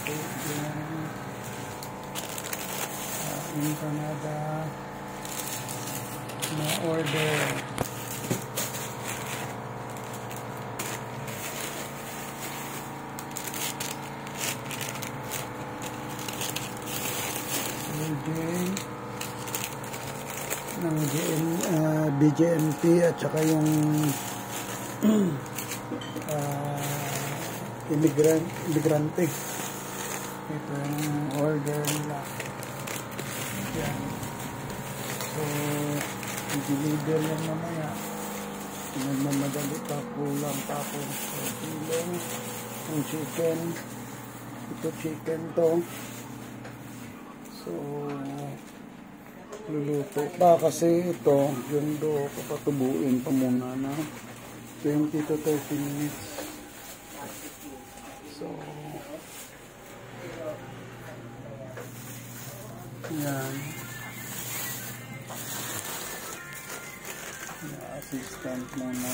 In Canada na order. Ng BJMP at saka yung imigrante. Ito yung order nila. Yan. So, i-deliver lang mamaya. Nagmamadali pa, kulang pa ako. So, pilong yung chicken. Ito chicken to. So, luluto pa kasi ito, yung do papatubuin pa muna na 20 to 30 minutes. So, yan. Assistant mo na